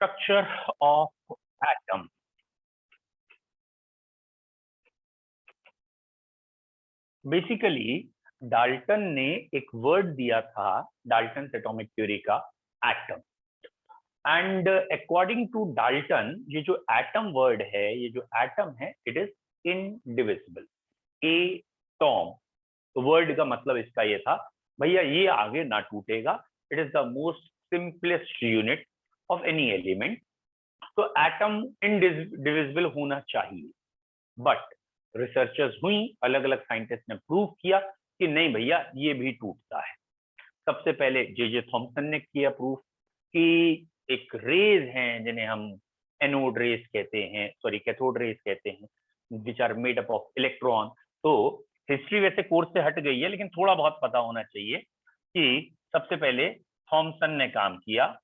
Structure of atom. Basically Dalton ने एक word दिया था, डाल्टन एटॉमिक थ्योरी का, atom. And according to Dalton ये जो एटम वर्ड है, ये जो एटम है, it is indivisible. Atom word का मतलब इसका ये था, भैया ये आगे ना टूटेगा, it is the most simplest unit of any element. तो एटम इनडिविजिबल होना चाहिए, बट रिसर्चर्स हुई, अलग अलग साइंटिस्ट ने प्रूव किया कि नहीं भैया ये भी टूटता है। सबसे पहले जे थॉमसन ने किया प्रूफ कि एक रेज हैं जिन्हें हम एनोड रेज कहते हैं, सॉरी कैथोड रेज कहते हैं, which are made up of electron. तो हिस्ट्री वैसे कोर्स से हट गई है, लेकिन थोड़ा बहुत पता होना चाहिए कि सबसे पहले थॉमसन ने काम किया,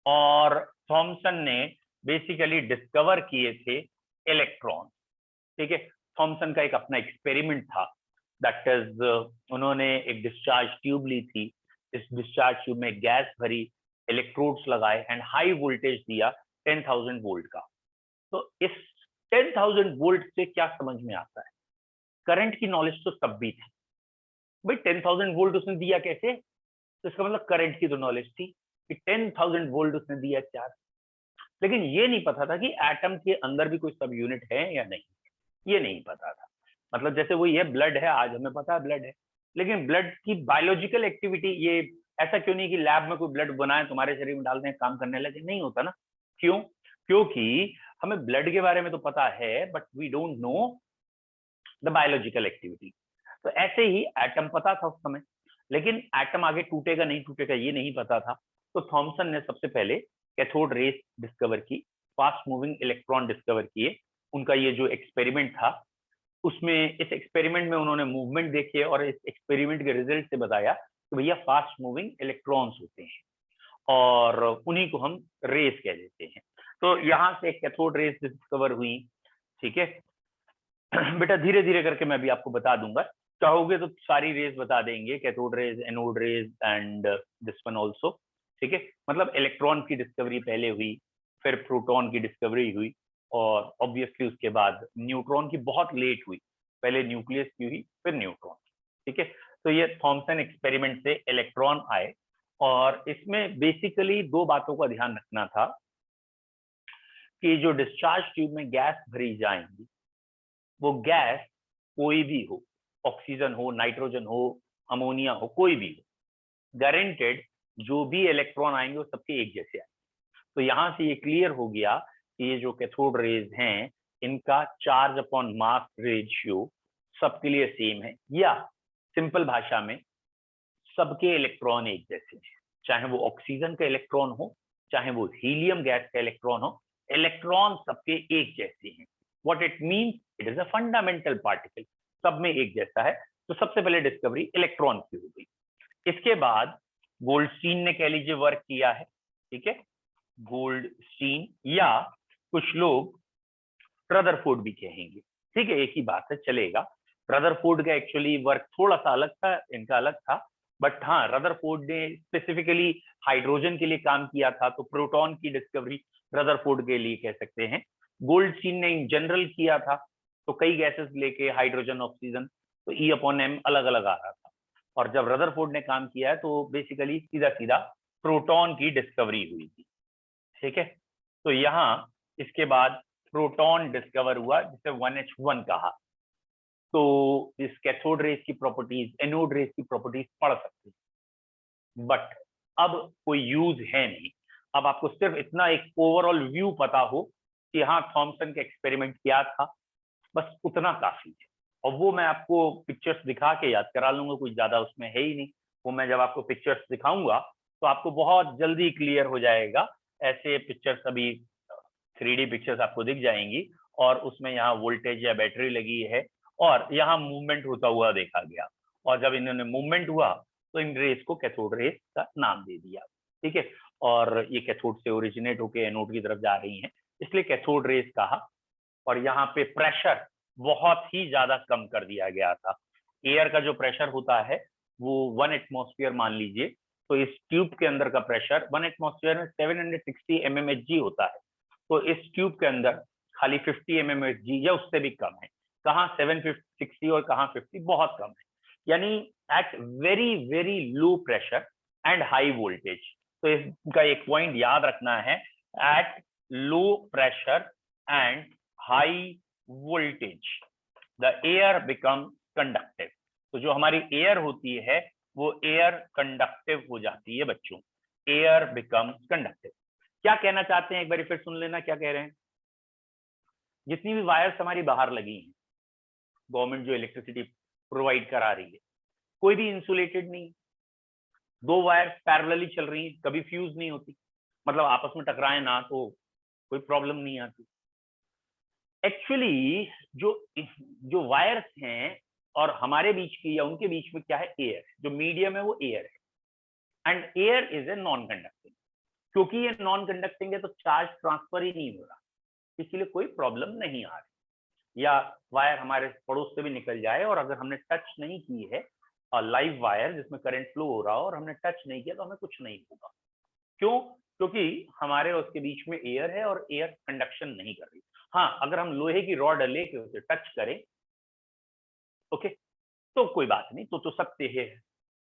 और थॉमसन ने बेसिकली डिस्कवर किए थे इलेक्ट्रॉन। ठीक है, थॉमसन का एक अपना एक्सपेरिमेंट था, दैट इज उन्होंने एक डिस्चार्ज ट्यूब ली थी, इस डिस्चार्ज ट्यूब में गैस भरी, इलेक्ट्रोड्स लगाए एंड हाई वोल्टेज दिया 10,000 वोल्ट का। तो इस 10,000 वोल्ट से क्या समझ में आता है? करंट की नॉलेज तो तब भी थी भाई, 10,000 वोल्ट उसने दिया कैसे, तो इसका मतलब करंट की तो नॉलेज थी कि 10,000 वोल्ट उसने दिया चार्ज, लेकिन ये नहीं पता था कि एटम के अंदर भी कोई सब यूनिट है या नहीं, ये नहीं पता था। मतलब जैसे वो ये ब्लड है, आज हमें पता है ब्लड है, लेकिन ब्लड की बायोलॉजिकल एक्टिविटी, ये ऐसा क्यों नहीं कि लैब में कोई ब्लड बनाए तुम्हारे शरीर में डालते हैं काम करने लगे, नहीं होता ना। क्यों? क्योंकि हमें ब्लड के बारे में तो पता है, but we don't know the biological activity. तो ऐसे ही एटम पता था उस समय, लेकिन एटम आगे टूटेगा नहीं टूटेगा ये नहीं पता था। तो थॉमसन ने सबसे पहले कैथोड रेस डिस्कवर की, फास्ट मूविंग इलेक्ट्रॉन डिस्कवर किए। उनका ये जो एक्सपेरिमेंट था, उसमें इस एक्सपेरिमेंट में उन्होंने मूवमेंट देखे और इस एक्सपेरिमेंट के रिजल्ट से बताया कि भैया फास्ट मूविंग इलेक्ट्रॉन्स होते हैं और उन्हीं को हम रेस कह देते हैं। तो यहाँ से कैथोड रेस डिस्कवर हुई। ठीक है बेटा, धीरे धीरे करके मैं भी आपको बता दूंगा, चाहोगे तो सारी रेस बता देंगे, cathode rays, anode rays and this one also. ठीक है, मतलब इलेक्ट्रॉन की डिस्कवरी पहले हुई, फिर प्रोटॉन की डिस्कवरी हुई, और ऑब्वियसली उसके बाद न्यूट्रॉन की बहुत लेट हुई, पहले न्यूक्लियस की हुई फिर न्यूट्रॉन। ठीक है, तो ये थॉमसन एक्सपेरिमेंट से इलेक्ट्रॉन आए, और इसमें बेसिकली दो बातों का ध्यान रखना था कि जो डिस्चार्ज ट्यूब में गैस भरी जाएंगी, वो गैस कोई भी हो, ऑक्सीजन हो, नाइट्रोजन हो, अमोनिया हो, कोई भी हो, गारंटेड जो भी इलेक्ट्रॉन आएंगे वो सबके एक जैसे आएंगे। तो यहां से ये क्लियर हो गया कि ये जो कैथोड रेज हैं, इनका चार्ज अपॉन मास रेशियो सबके लिए सेम है, या सिंपल भाषा में सबके इलेक्ट्रॉन एक जैसे हैं, चाहे वो ऑक्सीजन का इलेक्ट्रॉन हो, चाहे वो हीलियम गैस का इलेक्ट्रॉन हो, इलेक्ट्रॉन सबके एक जैसे हैं। What it means, it is a fundamental particle, सब में एक जैसा है। तो सबसे पहले डिस्कवरी इलेक्ट्रॉन की हो गई। इसके बाद गोल्डस्टीन ने कह लीजिए वर्क किया है। ठीक है, गोल्डस्टीन, या कुछ लोग रदरफोर्ड भी कहेंगे, ठीक है, एक ही बात है, चलेगा। रदरफोर्ड का एक्चुअली वर्क थोड़ा सा अलग था, इनका अलग था, बट हाँ, रदरफोर्ड ने स्पेसिफिकली हाइड्रोजन के लिए काम किया था, तो प्रोटॉन की डिस्कवरी रदरफोर्ड के लिए कह सकते हैं। गोल्डस्टीन ने इन जनरल किया था, तो कई गैसेस लेके हाइड्रोजन, ऑक्सीजन, तो ई अपॉन एम अलग अलग आ रहा था। और जब रदरफोर्ड ने काम किया है, तो बेसिकली सीधा सीधा प्रोटॉन की डिस्कवरी हुई थी। ठीक है, तो यहाँ इसके बाद प्रोटॉन डिस्कवर हुआ, जिसे 1H1 कहा। तो इस कैथोड रेस की प्रॉपर्टीज, एनोड रेस की प्रॉपर्टीज पढ़ सकते हैं, बट अब कोई यूज है नहीं। अब आपको सिर्फ इतना एक ओवरऑल व्यू पता हो कि हाँ, थॉमसन का एक्सपेरिमेंट क्या था, बस उतना काफी है। और वो मैं आपको पिक्चर्स दिखा के याद करा लूंगा, कुछ ज्यादा उसमें है ही नहीं। वो मैं जब आपको पिक्चर्स दिखाऊंगा तो आपको बहुत जल्दी क्लियर हो जाएगा। ऐसे पिक्चर्स अभी 3D पिक्चर्स आपको दिख जाएंगी, और उसमें यहाँ वोल्टेज या बैटरी लगी है, और यहाँ मूवमेंट होता हुआ देखा गया, और जब इन्होंने मूवमेंट हुआ तो इन रेस को कैथोड रेस का नाम दे दिया। ठीक है, और ये कैथोड से ओरिजिनेट होकर एनोड की तरफ जा रही हैं, इसलिए कैथोड रेस कहा। और यहाँ पे प्रेशर बहुत ही ज्यादा कम कर दिया गया था। एयर का जो प्रेशर होता है वो 1 एटमॉस्फेयर मान लीजिए, तो इस ट्यूब के अंदर का प्रेशर 1 एटमॉस्फेयर में 760 mmHg होता है, तो इस ट्यूब के अंदर खाली 50 mmHg या उससे भी कम है। कहाँ 760 और कहाँ 50, बहुत कम है। यानी at very very low pressure and high voltage. तो इसका एक पॉइंट याद रखना है, at low pressure and high voltage the air become conductive. तो जो हमारी एयर होती है वो एयर कंडक्टिव हो जाती है बच्चों, एयर बिकम्स कंडक्टिव। क्या कहना चाहते हैं, एक बार फिर सुन लेना क्या कह रहे हैं। जितनी भी वायर्स हमारी बाहर लगी हैं, गवर्नमेंट जो इलेक्ट्रिसिटी प्रोवाइड करा रही है, कोई भी इंसुलेटेड नहीं, दो वायर पैरेलली चल रही हैं, कभी फ्यूज नहीं होती, मतलब आपस में टकराए ना तो कोई प्रॉब्लम नहीं आती। एक्चुअली जो जो वायर्स हैं और हमारे बीच की या उनके बीच में क्या है, एयर। जो मीडियम है वो एयर है, and air is a non conducting. क्योंकि ये नॉन कंडक्टिंग है तो चार्ज ट्रांसफर ही नहीं हो रहा, इसीलिए कोई प्रॉब्लम नहीं आ रही। या वायर हमारे पड़ोस से भी निकल जाए और अगर हमने टच नहीं की है, और लाइव वायर जिसमें करंट फ्लो हो रहा हो और हमने टच नहीं किया, तो हमें कुछ नहीं होगा। क्यों? क्योंकि हमारे और उसके बीच में एयर है और एयर कंडक्शन नहीं कर रही। हाँ, अगर हम लोहे की रॉड लेके उसे टच करें, ओके, तो कोई बात नहीं, तो सत्य है,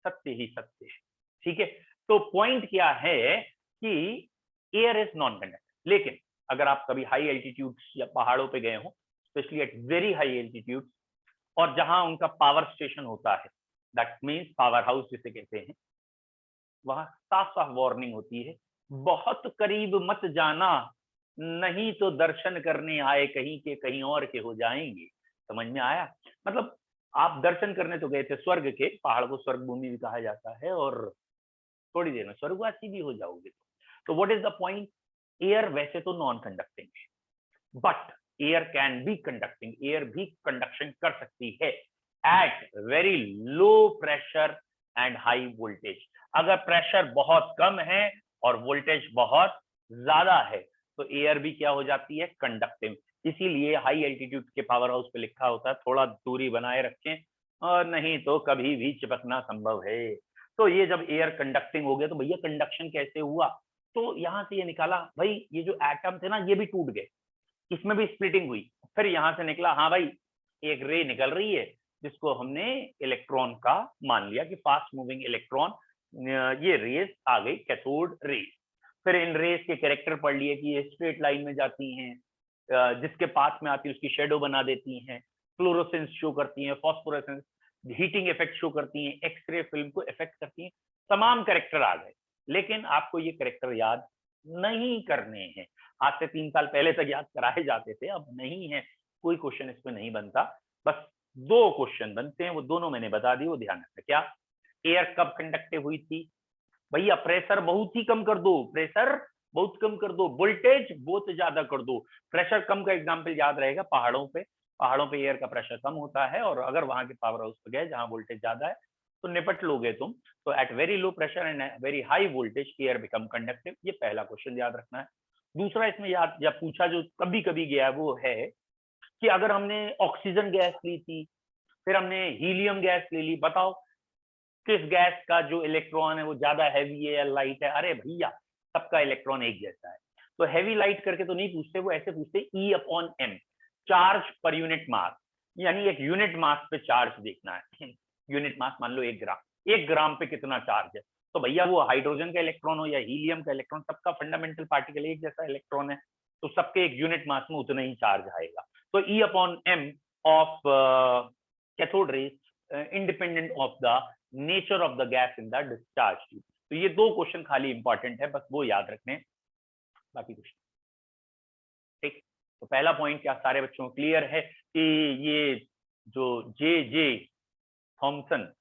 सत्य ही सत्य है। ठीक है, तो पॉइंट क्या है कि एयर इज नॉन कंडक्टिव। लेकिन अगर आप कभी हाई एल्टीट्यूड या पहाड़ों पे गए हो, specially at very high altitude, और जहां उनका पावर स्टेशन होता है, दैट मीन्स पावर हाउस जिसे कहते हैं, वहां साफ साफ वार्निंग होती है, बहुत करीब मत जाना, नहीं तो दर्शन करने आए कहीं के कहीं और के हो जाएंगे। समझ में आया? मतलब आप दर्शन करने तो गए थे स्वर्ग के, पहाड़ को स्वर्ग भूमि भी कहा जाता है, और थोड़ी देर में स्वर्गवासी भी हो जाओगे। तो what is the point? Air वैसे तो नॉन कंडक्टिंग है, but air can be conducting, air भी कंडक्शन कर सकती है at very low pressure and high voltage. अगर प्रेशर बहुत कम है और वोल्टेज बहुत ज्यादा है, तो एयर भी क्या हो जाती है, कंडक्टिव। इसीलिए हाई एल्टीट्यूड के पावर हाउस पे लिखा होता है थोड़ा दूरी बनाए रखें, और नहीं तो कभी भी चिपकना संभव है। तो ये जब एयर कंडक्टिंग हो गया, तो भैया कंडक्शन कैसे हुआ? तो यहां से ये निकाला भाई, ये जो एटम थे ना, ये भी टूट गए, इसमें भी स्प्लिटिंग हुई। फिर यहां से निकला, हाँ भाई, एक रे निकल रही है जिसको हमने इलेक्ट्रॉन का मान लिया कि फास्ट मूविंग इलेक्ट्रॉन, ये रेस आ गई कैथोड रेस। फिर इन रेस के कैरेक्टर पढ़ लिए कि ये स्ट्रेट लाइन में जाती हैं, जिसके पास में आती है उसकी शेडो बना देती हैं, फ्लोरोसेंस शो करती हैं, फॉस्फोरेसेंस हीटिंग इफेक्ट शो करती हैं, एक्सरे फिल्म को इफेक्ट करती हैं, तमाम कैरेक्टर आ गए। लेकिन आपको ये कैरेक्टर याद नहीं करने हैं। आज से 3 साल पहले तक याद कराए जाते थे, अब नहीं है, कोई क्वेश्चन इसमें नहीं बनता। बस 2 क्वेश्चन बनते हैं, वो दोनों मैंने बता दी, वो ध्यान रखना। क्या? एयर कब कंडक्टिव हुई थी? भैया प्रेशर बहुत ही कम कर दो, प्रेशर बहुत कम कर दो, वोल्टेज बहुत ज्यादा कर दो। प्रेशर कम का एग्जाम्पल याद रहेगा, पहाड़ों पे, पहाड़ों पे एयर का प्रेशर कम होता है, और अगर वहां के पावर हाउस पे गए जहां वोल्टेज ज्यादा है, तो निपट लोगे तुम। तो at very low pressure and very high voltage air become conductive. ये पहला क्वेश्चन याद रखना है। दूसरा इसमें याद या पूछा जो कभी कभी गया वो है कि अगर हमने ऑक्सीजन गैस ली थी, फिर हमने हीलियम गैस ले ली, बताओ किस गैस का जो इलेक्ट्रॉन है वो ज्यादा हैवी है या लाइट है? अरे भैया, सबका इलेक्ट्रॉन एक जैसा है। तो हैवी लाइट करके तो नहीं पूछते, वो ऐसे पूछते E अपॉन M, चार्ज पर यूनिट मास, यानी एक यूनिट मास पे चार्ज देखना है। यूनिट मास मान लो 1 ग्राम, 1 ग्राम पे कितना चार्ज है? तो भैया वो हाइड्रोजन का इलेक्ट्रॉन हो या हीलियम का इलेक्ट्रॉन, सबका फंडामेंटल पार्टिकल एक जैसा इलेक्ट्रॉन है, तो सबके एक यूनिट मास में उतना ही चार्ज आएगा। तो E upon M of cathode rays independent of the nature of the gas in the discharge tube. तो ये 2 क्वेश्चन खाली इंपॉर्टेंट है, बस वो याद रखने, बाकी कुछ ठीक। तो पहला पॉइंट क्या सारे बच्चों को क्लियर है कि ये जो जे जे थॉमसन,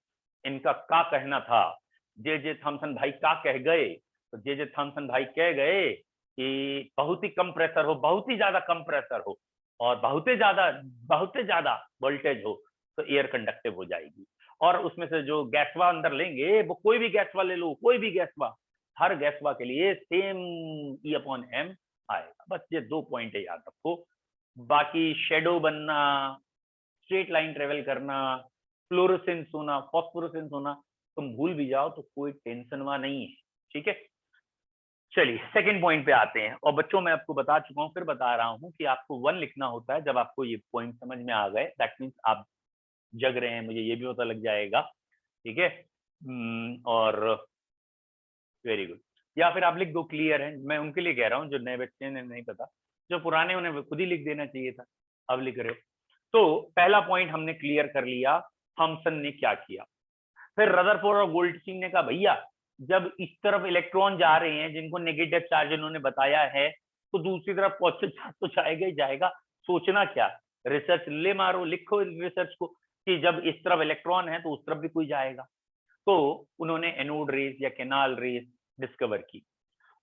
इनका क्या कहना था? जे जे थॉमसन भाई क्या कह गए? तो जे जे थॉमसन भाई कह गए कि बहुत ही कम प्रेशर हो, बहुत ही ज्यादा कम प्रेशर हो, और बहुत ही ज्यादा वोल्टेज हो, तो एयर कंडक्टिव हो जाएगी। और उसमें से जो गैसवा अंदर लेंगे, वो कोई भी गैसवा ले लो, कोई भी गैसवा, हर गैसवा के लिए सेम E अपॉन M आएगा। बस ये 2 पॉइंट है, याद रखो। बाकी शेडो बनना, स्ट्रेट लाइन ट्रेवल करना, फ्लोरोसेंस होना, फॉस्फोरेसेंस होना, तुम भूल भी जाओ तो कोई टेंशन वहां नहीं है, ठीक है। चलिए सेकंड पॉइंट पे आते हैं। और बच्चों मैं आपको बता चुका हूँ, फिर बता रहा हूँ कि आपको 1 लिखना होता है जब आपको ये पॉइंट समझ में आ गए, दैट मीन्स आप जग रहे हैं, मुझे ये भी पता लग जाएगा, ठीक है। और वेरी गुड। या फिर आप लिख दो क्लियर है, मैं उनके लिए कह रहा हूँ जो नए बच्चे ने नहीं पता, जो पुराने उन्हें खुद ही लिख देना चाहिए था, अब लिख रहे। तो पहला पॉइंट हमने क्लियर कर लिया, थॉमसन ने क्या किया। फिर रदरफोर्ड और गोल्डस्टीन ने कहा भैया जब इस तरफ इलेक्ट्रॉन जा रहे हैं जिनको नेगेटिव चार्ज उन्होंने बताया है, तो दूसरी तरफ पॉजिटिव चार्ज तो जाएगा ही जाएगा, सोचना क्या, रिसर्च ले मारो, लिखो रिसर्च को कि जब इस तरफ इलेक्ट्रॉन है तो उस तरफ भी कोई जाएगा। तो उन्होंने एनोड रेस या कैनाल रेस डिस्कवर की,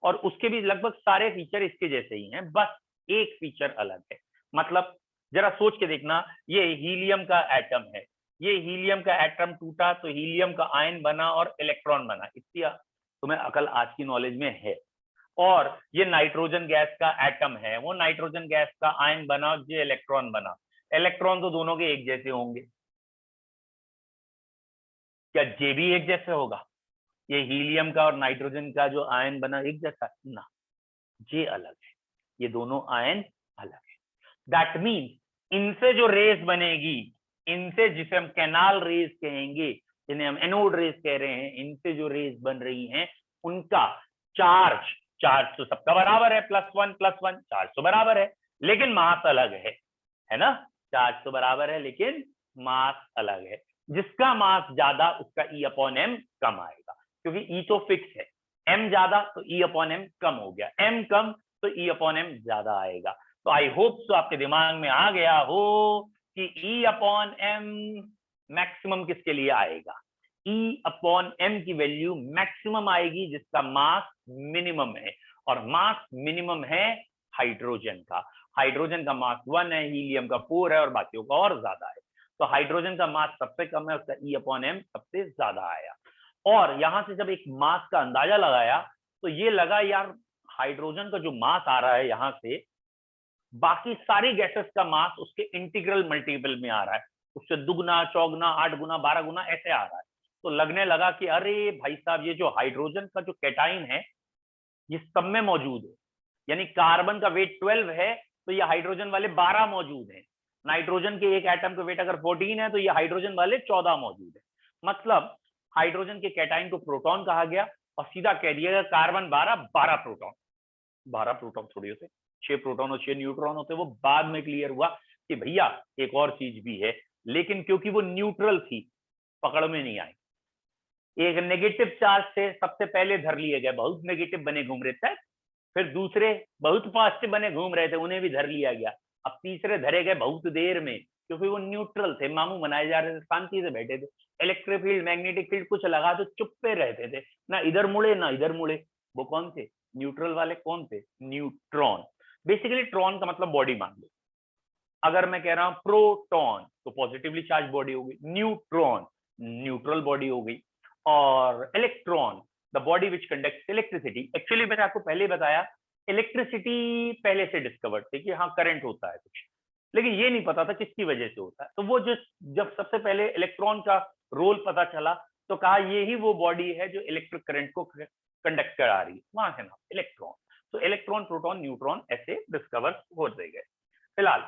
और उसके भी लगभग सारे फीचर इसके जैसे ही हैं, बस एक फीचर अलग है। मतलब जरा सोच के देखना, ये हीलियम का एटम है, ये हीलियम का एटम टूटा तो हीलियम का आयन बना और इलेक्ट्रॉन बना, इतनी तुम्हें अकल आज की नॉलेज में है। और ये नाइट्रोजन गैस का एटम है, वो नाइट्रोजन गैस का आयन बना और ये इलेक्ट्रॉन बना, इलेक्ट्रॉन तो दोनों के एक जैसे होंगे, क्या जे भी एक जैसे होगा? ये हीलियम का और नाइट्रोजन का जो आयन बना एक जैसा ना, ये अलग है, ये दोनों आयन अलग है। दैट मीन्स इनसे जो रेस बनेगी, इनसे जिसे हम कैनाल रेस कहेंगे, जिन्हें हम एनोड रेस कह रहे हैं, इनसे जो रेस बन रही हैं उनका चार्ज, चार्ज तो सबका बराबर है, +1 चार्ज तो बराबर है, लेकिन मास अलग है ना। चार्ज तो बराबर है लेकिन मास अलग है, जिसका मास ज्यादा उसका E/m कम आएगा, क्योंकि E तो फिक्स है, m ज्यादा तो E/m कम हो गया, m कम तो E/m ज्यादा आएगा। तो आई होप तो आपके दिमाग में आ गया हो कि E/m मैक्सिमम किसके लिए आएगा, E/m की वैल्यू मैक्सिमम आएगी जिसका मास मिनिमम है, और मास मिनिमम है हाइड्रोजन का। हाइड्रोजन का मास 1 है, हीलियम का 4 है और बाकियों का और ज्यादा है, तो हाइड्रोजन का मास सबसे कम है, उसका E/m सबसे ज्यादा आया। और यहां से जब एक मास का अंदाजा लगाया तो ये लगा यार हाइड्रोजन का जो मास आ रहा है यहां से, बाकी सारी गैसेस का मास उसके इंटीग्रल मल्टीपल में आ रहा है, उससे दुगना, चौगुना, 8 गुना, 12 गुना ऐसे आ रहा है। तो लगने लगा कि अरे भाई साहब ये जो हाइड्रोजन का जो कैटाइन है ये सब में मौजूद है, यानी कार्बन का वेट 12 है तो ये हाइड्रोजन वाले 12 मौजूद हैं, नाइट्रोजन के एक एटम का वेट अगर 14 है तो ये हाइड्रोजन वाले 14 मौजूद है। मतलब हाइड्रोजन के कैटाइन को प्रोटॉन कहा गया, और सीधा कह दिया कार्बन 12 प्रोटॉन, 12 प्रोटॉन थोड़ी होते, 6 प्रोटॉन और 6 न्यूट्रॉन होते। वो बाद में क्लियर हुआ कि भैया एक और चीज भी है, लेकिन क्योंकि वो न्यूट्रल थी पकड़ में नहीं आई, एक नेगेटिव चार्ज से सबसे पहले धर लिए गए, बहुत नेगेटिव बने घूम रहे थे, फिर दूसरे बहुत पॉजिटिव बने घूम रहे थे, उन्हें भी धर लिया गया, अब तीसरे धरे गए बहुत देर में, क्योंकि वो न्यूट्रल थे, मामू बनाए जा रहे थे, शांति से बैठे थे, इलेक्ट्रिक फील्ड मैग्नेटिक फील्ड कुछ लगा तो चुप पे रहते थे, ना इधर मुड़े ना इधर मुड़े। वो कौन थे? न्यूट्रल वाले कौन थे? न्यूट्रॉन। बेसिकली ट्रॉन का मतलब बॉडी मान लो, अगर मैं कह रहा हूं प्रोटॉन तो पॉजिटिवली चार्ज बॉडी हो गई, न्यूट्रॉन न्यूट्रल बॉडी हो गई, और electron the body which conducts electricity. Actually मैंने आपको पहले बताया इलेक्ट्रिसिटी पहले से डिस्कवर्ड थी कि हाँ करंट होता है कुछ, लेकिन ये नहीं पता था किसकी वजह से होता है। तो वो जो जब सबसे पहले इलेक्ट्रॉन का रोल पता चला तो कहा ये ही वो बॉडी है जो इलेक्ट्रिक करंट को कंडक्ट करा रही है, वहां है ना इलेक्ट्रॉन। तो इलेक्ट्रॉन, प्रोटॉन, न्यूट्रॉन ऐसे डिस्कवर होते गए। फिलहाल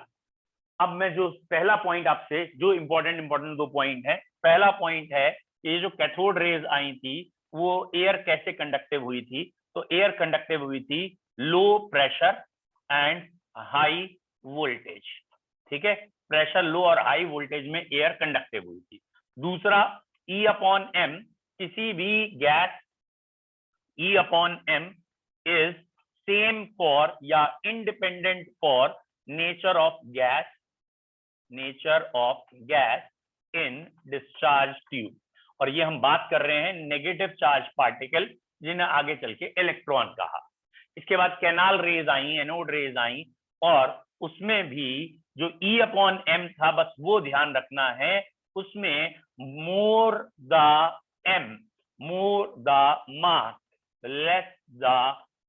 अब मैं जो पहला पॉइंट आपसे, जो इंपॉर्टेंट 2 पॉइंट है, पहला पॉइंट है कि ये जो कैथोड रेज आई थी वो एयर कैसे कंडक्टिव हुई थी। तो एयर कंडक्टिव हुई थी low pressure and high voltage, ठीक है, प्रेशर लो और हाई वोल्टेज में एयर कंडक्टिव हुई थी। दूसरा E/m, किसी भी gas E/m is same for या independent for nature of gas, nature of gas in discharge tube. और ये हम बात कर रहे हैं नेगेटिव चार्ज पार्टिकल, जिन्हें आगे चल के इलेक्ट्रॉन कहा। इसके बाद कैनाल रेज आई, एनोड रेज आई, और उसमें भी जो E/m था बस वो ध्यान रखना है, उसमें more the m, more the mass, less the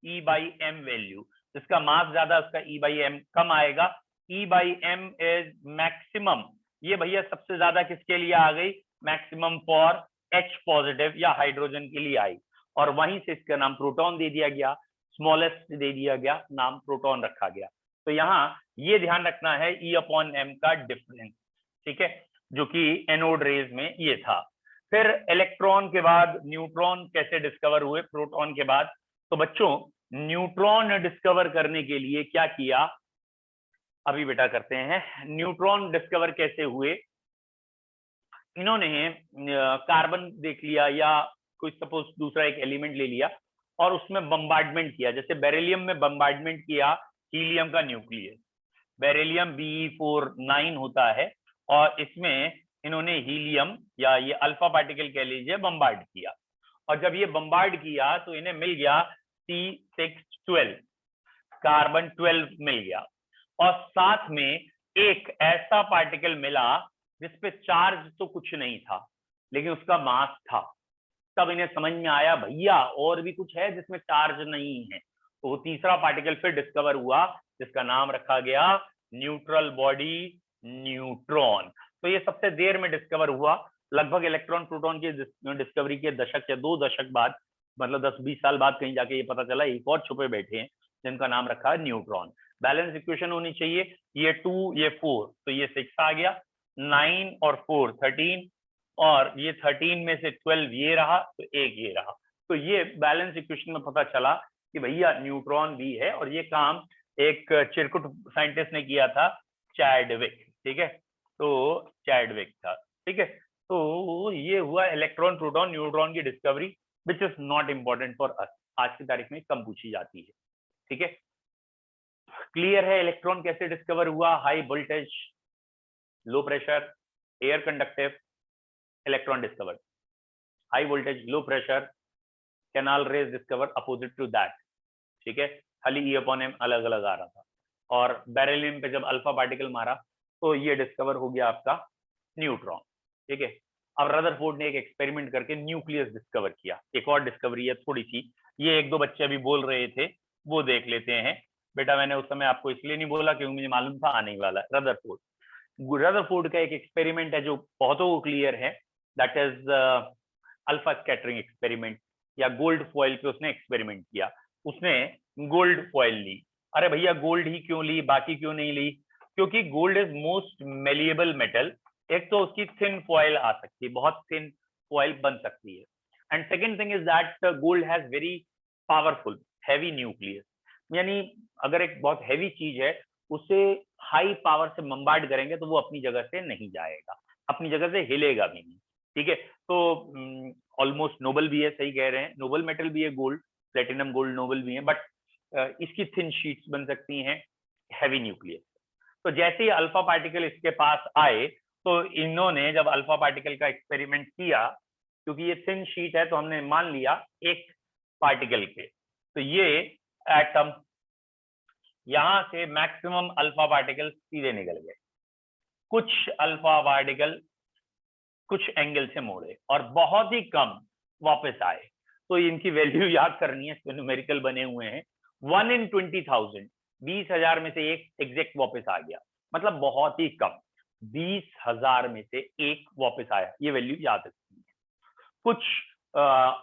E/m value, जिसका मास ज्यादा उसका E/m कम आएगा। E/m इज मैक्सिमम, ये भैया सबसे ज्यादा किसके लिए आ गई? मैक्सिमम फॉर H पॉजिटिव या हाइड्रोजन के लिए I, और वहीं से इसका नाम प्रोटॉन दे दिया गया, स्मॉलेस्ट दे दिया गया, नाम प्रोटॉन रखा गया। तो यहाँ ये ध्यान रखना है E/m का डिफरेंस, ठीक है, जो कि एनोड रेज में ये था। फिर इलेक्ट्रॉन के बाद न्यूट्रॉन कैसे डिस्कवर हुए प्रोटॉन के बाद? तो बच्चों न्यूट्रॉन डिस्कवर करने के लिए क्या किया, अभी बेटा करते हैं। न्यूट्रॉन डिस्कवर कैसे हुए? इन्होंने कार्बन देख लिया या कोई सपोज दूसरा एक एलिमेंट ले लिया और उसमें बम्बार्डमेंट किया, जैसे बेरिलियम में बम्बार्डमेंट किया हीलियम का न्यूक्लियस, बेरिलियम Be49 होता है, और इसमें इन्होंने हीलियम या ये अल्फा पार्टिकल कह लीजिए बम्बार्ड किया, और जब ये बम्बार्ड किया तो इन्हें मिल गया C612, कार्बन 12 मिल गया, और साथ में एक ऐसा पार्टिकल मिला जिसपे चार्ज तो कुछ नहीं था लेकिन उसका मास था। तब इन्हें समझ में आया भैया और भी कुछ है जिसमें चार्ज नहीं है, तो वो तीसरा पार्टिकल फिर डिस्कवर हुआ जिसका नाम रखा गया न्यूट्रल बॉडी न्यूट्रॉन। तो ये सबसे देर में डिस्कवर हुआ, लगभग इलेक्ट्रॉन प्रोटॉन की डिस्कवरी के दशक या 2 दशक बाद, मतलब 10-20 साल बाद कहीं जाके ये पता चला एक और छुपे बैठे हैं जिनका नाम रखा है न्यूट्रॉन। बैलेंस इक्वेशन होनी चाहिए, ये 2 ये 4, तो ये 6 आ गया, 9 और 4 13, और ये 13 में से 12 ये रहा, तो एक ये रहा। तो ये बैलेंस इक्वेशन में पता चला कि भैया न्यूट्रॉन भी है, और ये काम एक चिरकुट साइंटिस्ट ने किया था, चैडविक, ठीक है, तो चैडविक था, ठीक है। तो ये हुआ इलेक्ट्रॉन प्रोटॉन न्यूट्रॉन की discovery, which is not important for us, आज की तारीख में कम पूछी जाती है, ठीक है। क्लियर है इलेक्ट्रॉन कैसे डिस्कवर हुआ? High voltage, low pressure, air conductive, electron discovered. High voltage, low pressure, canal rays discovered opposite to that, ठीक है, खाली E/m अलग अलग आ रहा था, और बेरिलियम पे जब अल्फा पार्टिकल मारा तो ये डिस्कवर हो गया आपका न्यूट्रॉन, ठीक है। अब रदरफोर्ड ने एक एक्सपेरिमेंट करके न्यूक्लियस डिस्कवर किया, एक और डिस्कवरी है थोड़ी सी, ये 1-2 बच्चे अभी बोल रहे थे, वो देख लेते हैं। बेटा मैंने उस समय आपको इसलिए नहीं बोला क्योंकि मुझे मालूम था आने वाला है। रदरफोर्ड का एक एक्सपेरिमेंट है जो बहुतों को क्लियर है, that is alpha scattering experiment, या गोल्ड फॉइल पे उसने एक्सपेरिमेंट किया। उसने गोल्ड फॉइल ली। अरे भैया गोल्ड ही क्यों ली, बाकी क्यों नहीं ली? क्योंकि gold is most malleable metal, एक तो उसकी थिन फॉइल आ सकती है, बहुत थिन फॉइल बन सकती है, and second thing is that gold has very powerful heavy nucleus, यानी अगर एक बहुत हैवी चीज है उसे हाई पावर से बम्बार्ड करेंगे तो वो अपनी जगह से नहीं जाएगा, अपनी जगह से हिलेगा भी नहीं, ठीक है। तो ऑलमोस्ट नोबल भी है, सही कह रहे हैं, नोबल मेटल भी है गोल्ड, प्लेटिनम गोल्ड नोबल भी है, बट इसकी थिन शीट्स बन सकती हैं हैवी न्यूक्लियस। तो जैसे ही अल्फा पार्टिकल इसके पास आए तो इन्होंने जब अल्फा पार्टिकल का एक्सपेरिमेंट किया, क्योंकि ये थिन शीट है तो हमने मान लिया एक पार्टिकल के, तो ये एटम, यहां से मैक्सिमम अल्फा पार्टिकल सीधे निकल गए, कुछ अल्फा पार्टिकल कुछ एंगल से मोड़े और बहुत ही कम वापस आए। तो इनकी वैल्यू याद करनी है, न्यूमेरिकल बने हुए हैं, 1 in 20,000, 20,000 में से एक एग्जैक्ट वापस आ गया, मतलब बहुत ही कम, 20,000 में से एक वापस आया, ये वैल्यू याद रखनी है। कुछ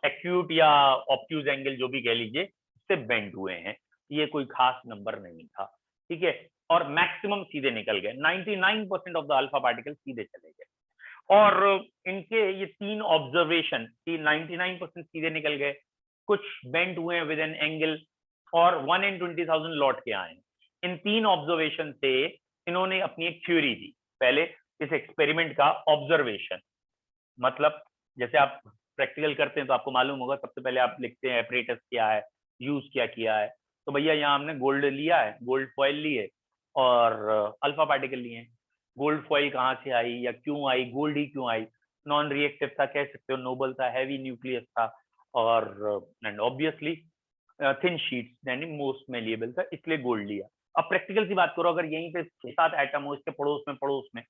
एक्यूट या ऑब्ट्यूज एंगल जो भी कह लीजिए उससे बेंड हुए हैं, ये कोई खास नंबर नहीं था, ठीक है, और मैक्सिमम सीधे निकल गए, 99% ऑफ द अल्फा पार्टिकल सीधे चले गए। और इनके ये 3 ऑब्जर्वेशन, 99% सीधे निकल गए, कुछ बेंड हुए हैं विद एन एंगल, और 1 in 20,000 लौट के आए। इन 3 ऑब्जर्वेशन से इन्होंने अपनी एक थ्योरी दी। पहले इस एक्सपेरिमेंट का ऑब्जर्वेशन, मतलब जैसे आप प्रैक्टिकल करते हैं तो आपको मालूम होगा, सबसे पहले आप लिखते हैं एपरेटस क्या है, यूज क्या किया है। तो भैया यहाँ हमने गोल्ड लिया है, गोल्ड फॉइल ली है और अल्फा पार्टिकल लिए हैं। गोल्ड फॉइल कहाँ से आई या क्यों आई, गोल्ड ही क्यों आई? नॉन रिएक्टिव था, कह सकते हो, नोबल था, हैवी न्यूक्लियस था, और एंड ऑब्वियसली थिन शीट्स यानी मोस्ट मेलिएबल था, इसलिए गोल्ड लिया। अब प्रैक्टिकल सी बात करो, अगर यहीं पे 6-7 एटम हो इसके पड़ोस में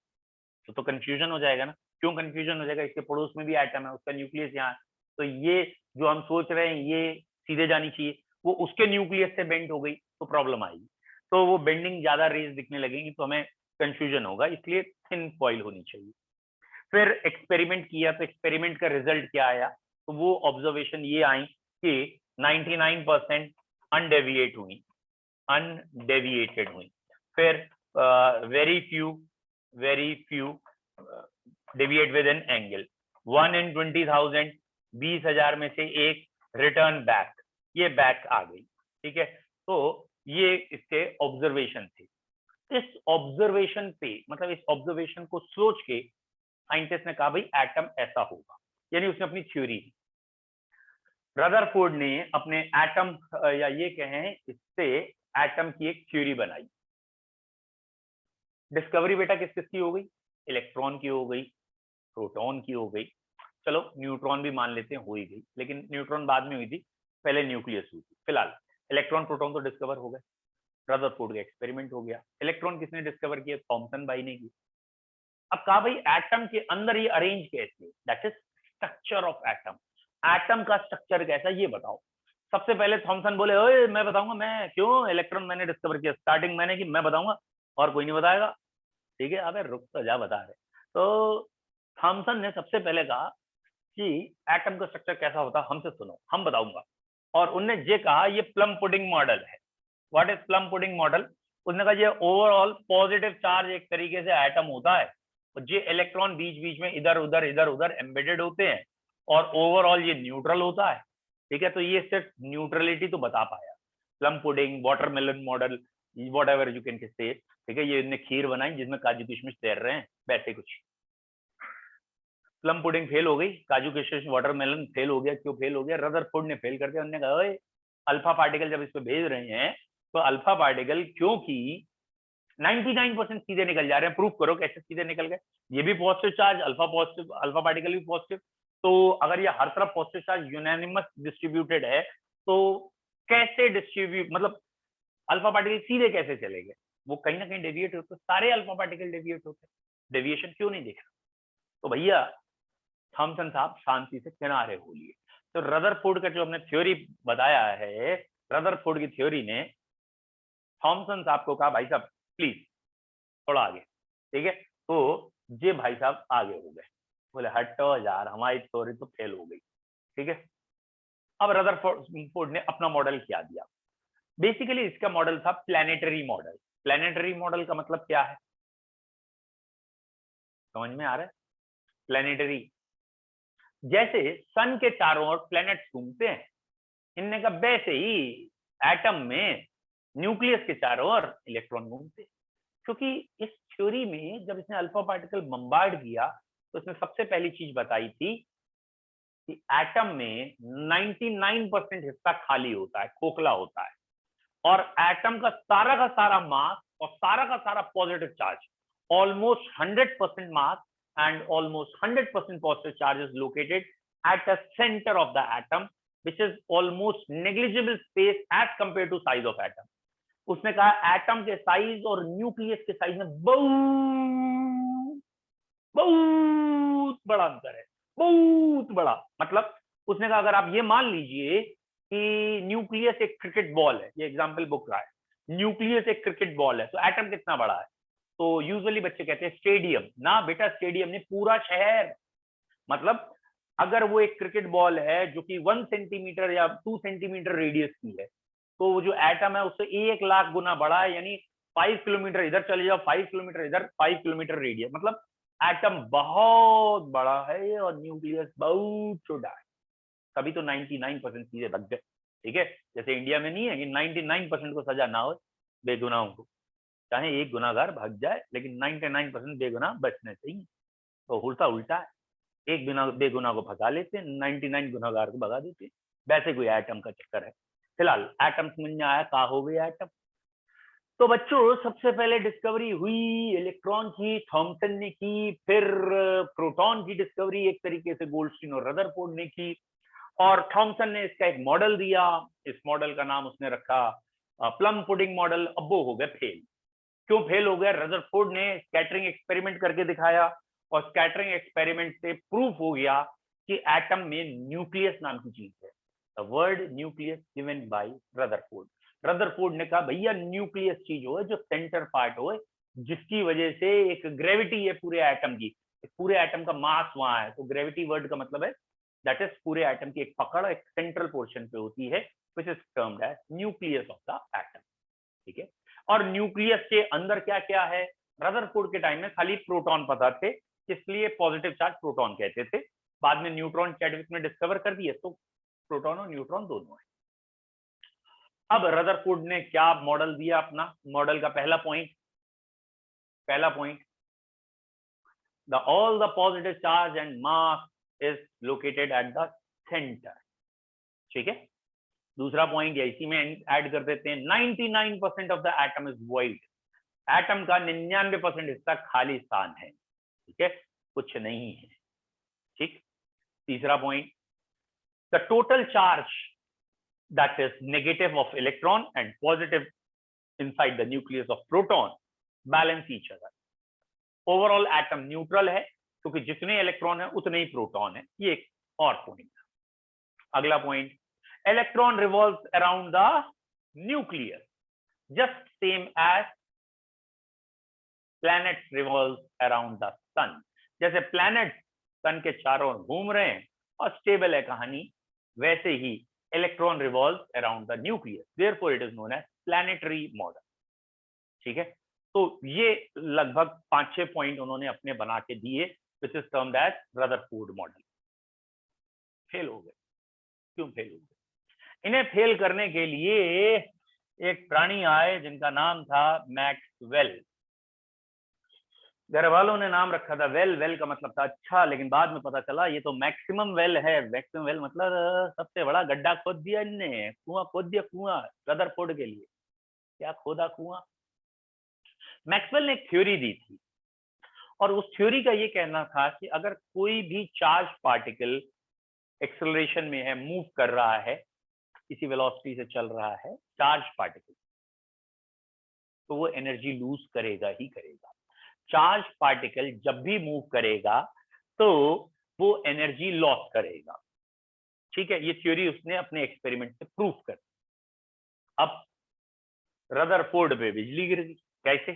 तो कंफ्यूजन हो जाएगा ना। क्यों कंफ्यूजन हो जाएगा? इसके पड़ोस में भी एटम है, उसका न्यूक्लियस यहाँ है, तो ये जो हम सोच रहे हैं ये सीधे जानी चाहिए, वो उसके न्यूक्लियस से बेंड हो गई तो प्रॉब्लम आएगी, तो वो बेंडिंग ज्यादा रेज दिखने लगेगी तो हमें कंफ्यूजन होगा, इसलिए थिन फॉइल होनी चाहिए। फिर एक्सपेरिमेंट किया तो एक्सपेरिमेंट का रिजल्ट क्या आया, तो वो ऑब्जर्वेशन ये आई कि 99% अनडेविएटेड हुई। फिर very few deviate with an angle, 1 in 20,000, 20,000 में से एक रिटर्न बैक, ये बैक आ गई। ठीक है, तो ये इसके ऑब्जर्वेशन थे। इस ऑब्जर्वेशन पे, मतलब इस ऑब्जर्वेशन को सोच के साइंटिस्ट ने कहा भाई एटम ऐसा होगा, यानी उसने अपनी थ्योरी, रदरफोर्ड ने अपने एटम या ये कहें इससे एटम की एक थ्योरी बनाई। डिस्कवरी बेटा किस किस की हो गई, इलेक्ट्रॉन की हो गई, प्रोटॉन की हो गई, चलो न्यूट्रॉन भी मान लेते हैं हो ही गई, लेकिन न्यूट्रॉन बाद में हुई थी, पहले न्यूक्लियस हुई थी। फिलहाल इलेक्ट्रॉन प्रोटॉन तो डिस्कवर हो गए, रदरफोर्ड का एक्सपेरिमेंट हो गया। इलेक्ट्रॉन किसने डिस्कवर किया, थॉमसन भाई ने की। अब कहा भाई एटम के अंदर ये अरेंज कैसे, that is structure of atom, atom का स्ट्रक्चर कैसा ये बताओ। सबसे पहले थॉमसन बोले ओए मैं बताऊंगा, मैं क्यों, इलेक्ट्रॉन मैंने डिस्कवर किया, स्टार्टिंग मैंने की, मैं बताऊंगा और कोई नहीं बताएगा। ठीक है, अबे रुक तो जा, बता रहे। तो थॉमसन ने सबसे पहले कहा कि एटम का स्ट्रक्चर कैसा होता है हमसे सुनो, हम बताऊंगा। और उनने ये कहा ये प्लम पुडिंग मॉडल है। What is plum pudding model, उसने कहा ये ओवरऑल पॉजिटिव चार्ज एक तरीके से एटम होता है, और ये इलेक्ट्रॉन बीच बीच में इधर उधर एम्बेडेड होते हैं, और ओवरऑल ये न्यूट्रल होता है। ठीक है, तो ये सिर्फ न्यूट्रलिटी तो बता पाया। Plum pudding, watermelon model, what ever you can say. ठीक है, ये इनने खीर बनाई जिसमें काजू किशमिश तैर रहे हैं, वैसे कुछ। प्लम पुडिंग फेल हो गई, काजू किशमिश वाटरमेलन फेल हो गया। क्यों फेल हो गया, रदरफोर्ड ने फेल कर दिया। उन्होंने कहा अल्फा पार्टिकल जब इस पे भेज रहे हैं तो अल्फा पार्टिकल क्योंकि 99% सीधे निकल जा रहे हैं, प्रूफ करो कैसे सीधे निकल गए। ये भी पॉजिटिव चार्ज, अल्फा पार्टिकल भी पॉजिटिव, तो अगर ये हर तरफ पॉजिटिव चार्ज यूनानिमस डिस्ट्रीब्यूटेड है तो कैसे डिस्ट्रीब्यूट, मतलब अल्फा पार्टिकल सीधे कैसे चलेंगे, वो कहीं ना कहीं डेविएट होते, सारे अल्फा पार्टिकल डेविएट होते, डेविएशन क्यों नहीं दिख रहा। तो भैया थॉमसन साहब शांति से किनारे हो लिए। तो रदरफोर्ड का जो हमने थ्योरी बताया है, रदरफोर्ड की थ्योरी ने थॉमसन साहब को कहा भाई साहब प्लीज थोड़ा आगे। ठीक है, तो ये भाई साहब आगे हो गए, बोले हटो यार हमारी थ्योरी तो फेल हो गई। ठीक है, अब रदरफोर्ड ने अपना मॉडल क्या दिया। बेसिकली इसका मॉडल था प्लैनेटरी मॉडल। प्लैनेटरी मॉडल का मतलब क्या है, समझ में आ रहा है। प्लैनेटरी जैसे सन के चारों ओर प्लैनेट्स घूमते हैं, इनने का वैसे ही एटम में न्यूक्लियस के चारों ओर इलेक्ट्रॉन घूमते। क्योंकि इस थ्योरी में जब इसने अल्फा पार्टिकल बम्बार्ड किया तो इसने सबसे पहली चीज बताई थी कि एटम में 99% हिस्सा खाली होता है, खोखला होता है, और एटम का सारा मास और सारा का सारा positive charge, almost 100% mass and almost 100% positive charge is located at the center of the atom, which is almost negligible space as compared to size of atom. उसने कहा एटम के साइज और न्यूक्लियस के साइज में बहुत बड़ा अंतर है, बहुत बड़ा। मतलब उसने कहा अगर आप ये मान लीजिए कि न्यूक्लियस एक क्रिकेट बॉल है, ये एग्जांपल बुक रहा है, न्यूक्लियस एक क्रिकेट बॉल है, तो एटम कितना बड़ा है, तो यूजुअली बच्चे कहते हैं स्टेडियम। ना बेटा, स्टेडियम नहीं, पूरा शहर। मतलब अगर वो एक क्रिकेट बॉल है जो कि 1 सेंटीमीटर या 2 सेंटीमीटर रेडियस की है, तो वो जो एटम है उससे 1 लाख गुना बड़ा है, यानी 5 किलोमीटर इधर चले जाओ, 5 किलोमीटर इधर, 5 किलोमीटर रेडियस, मतलब एटम बहुत बड़ा है और न्यूक्लियस बहुत छोटा है। तभी तो 99% चीजें बच गए। ठीक है, जैसे इंडिया में नहीं है कि 99% को सजा ना हो बेगुनाहों को, चाहे एक गुनाहगार भाग जाए लेकिन 99% बेगुनाह बचने चाहिए। तो उल्टा उल्टा है, एक बेगुनाह को भगा लेते हैं, 99 गुनाहगार को भगा देते हैं। वैसे कोई एटम का चक्कर है। फिलहाल एटम समझ में आया, कहा हो गया एटम। तो बच्चों सबसे पहले डिस्कवरी हुई इलेक्ट्रॉन की, थॉमसन ने की। फिर प्रोटॉन की डिस्कवरी एक तरीके से गोल्डस्टीन और रदरफोर्ड ने की, और थॉमसन ने इसका एक मॉडल दिया। इस मॉडल का नाम उसने रखा प्लम पुडिंग मॉडल। अब वो हो गए फेल। क्यों फेल हो गया, रदरफोर्ड ने स्कैटरिंग एक्सपेरिमेंट करके दिखाया, और स्कैटरिंग एक्सपेरिमेंट से प्रूफ हो गया कि एटम में न्यूक्लियस नाम की चीज है। The word nucleus given by Rutherford. Rutherford ने कहा भैया न्यूक्लियस चीज हो जो सेंटर पार्ट हो, जिसकी वजह से एक ग्रेविटी है पूरे एटम की, पूरे एटम का मास वहां है, तो ग्रेविटी वर्ड का मतलब है दैट इज पूरे एटम की एक पकड़ एक सेंट्रल पोर्शन पे होती है which is termed as nucleus of the atom. ठीक है, और न्यूक्लियस के अंदर क्या क्या है, रदरफोर्ड के टाइम में खाली प्रोटॉन पता थे, इसलिए पॉजिटिव चार्ज प्रोटॉन कहते थे। बाद में न्यूट्रॉन चैडविक ने डिस्कवर कर दिए, तो प्रोटॉन और न्यूट्रॉन दोनों है। अब रदरफोर्ड ने क्या मॉडल दिया अपना, मॉडल का पहला point the all the positive charge and mass is located at the center। ठीक है, दूसरा पॉइंट या इसी में ऐड कर देते हैं, 99% of the atom is void। Atom का 99% हिस्सा खाली स्थान है। ठीक है, कुछ नहीं है। ठीक, तीसरा point, the total charge that is negative of electron and positive inside the nucleus of proton balance each other. Overall atom neutral है क्योंकि जितने इलेक्ट्रॉन है उतने ही प्रोटॉन है। ये एक और पॉइंट। अगला point, electron revolves around the nucleus just same as planets revolves around the sun. जैसे प्लैनेट सन के चारों ओर घूम रहे हैं और स्टेबल है कहानी, वैसे ही electron revolves around the nucleus, therefore it is known as planetary model. ठीक है, तो ये लगभग 5-6 पॉइंट उन्होंने अपने बना के दिए which is termed as Rutherford model. Fail हो गए। क्यों फेल हो गए? इन्हें फेल करने के लिए एक प्राणी आए जिनका नाम था मैक्सवेल। घर वालों ने नाम रखा था वेल, वेल का मतलब था अच्छा, लेकिन बाद में पता चला ये तो मैक्सिमम वेल है। मैक्सिमम वेल मतलब सबसे बड़ा गड्ढा खोद दिया इनने, कुआं खोद दिया, कुआं रदरफोर्ड के लिए। क्या खोदा कुआं? मैक्सवेल ने एक थ्योरी दी थी और उस थ्योरी का ये कहना था कि अगर कोई भी चार्ज पार्टिकल एक्सेलरेशन में है, मूव कर रहा है, किसी वेलोसिटी से चल रहा है चार्ज पार्टिकल, तो वो एनर्जी लूज करेगा ही करेगा। चार्ज पार्टिकल जब भी मूव करेगा तो वो एनर्जी लॉस करेगा। ठीक है, ये थ्योरी उसने अपने एक्सपेरिमेंट से प्रूव कर। अब रदरफोर्ड पे बिजली गिर गई। कैसे?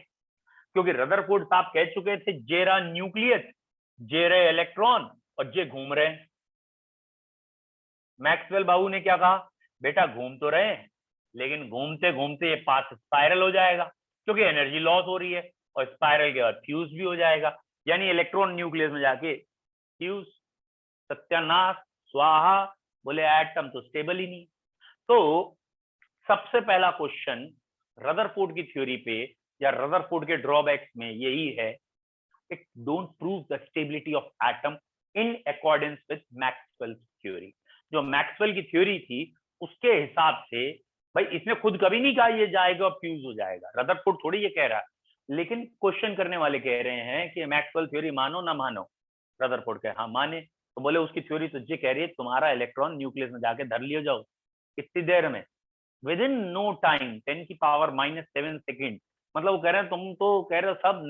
क्योंकि रदरफोर्ड साहब कह चुके थे जेरा न्यूक्लियस, जे रहे इलेक्ट्रॉन और जे घूम रहे हैं। मैक्सवेल बाबू ने क्या कहा, बेटा घूम तो रहे हैं लेकिन घूमते घूमते ये पाथ स्पाइरल हो जाएगा क्योंकि एनर्जी लॉस हो रही है, और स्पाइरल के बाद फ्यूज भी हो जाएगा, यानी इलेक्ट्रॉन न्यूक्लियस में जाके फ्यूज, सत्यानाश, स्वाहा। बोले एटम तो स्टेबल ही नहीं। तो सबसे पहला क्वेश्चन रदरफोर्ड की थ्योरी पे या रदरफोर्ड के ड्रॉबैक्स में यही है, it don't prove the stability of atom in accordance with Maxwell theory. जो मैक्सवेल की थ्योरी थी उसके हिसाब से, भाई इसने खुद कभी नहीं कहा ये जाएगा और फ्यूज हो जाएगा, रदरफोर्ड थोड़ी ये कह रहा है, लेकिन क्वेश्चन करने वाले कह रहे हैं कि मैक्सवेल थ्योरी मानो ना मानो। रदरफोर्ड कहे हाँ माने, तो बोले उसकी थ्योरी तो ये कह रही है तुम्हारा इलेक्ट्रॉन न्यूक्लियस में जाके धर लियो जाओ कितनी देर में, within no time, 10⁻⁷ second. मतलब वो कह रहे हैं तुम तो कह रहे हो सब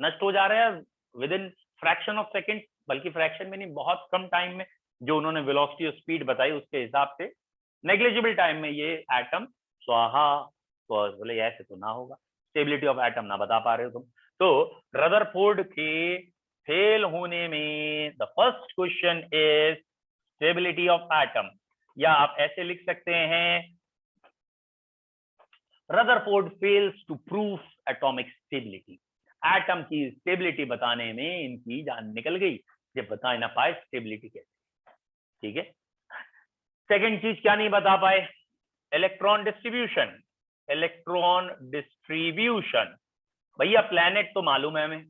नष्ट हो जा रहे हैं with in fraction of second, बल्कि फ्रैक्शन में नहीं, बहुत कम टाइम में, जो उन्होंने वेलोसिटी और स्पीड बताई उसके हिसाब से नेग्लिजिबल टाइम में ये एटम स्वाहा। तो बोले ऐसे तो ना होगा, स्टेबिलिटी ऑफ एटम ना बता पा रहे हो तुम। तो रदरफोर्ड के फेल होने में the first question is stability of atom, या आप ऐसे लिख सकते हैं Rutherford fails to prove atomic stability. Atom की स्टेबिलिटी बताने में इनकी जान निकल गई, जब बता ना पाए स्टेबिलिटी कैसे। ठीक है, सेकंड चीज क्या नहीं बता पाए, इलेक्ट्रॉन डिस्ट्रीब्यूशन। इलेक्ट्रॉन डिस्ट्रीब्यूशन भैया प्लैनेट तो मालूम है हमें,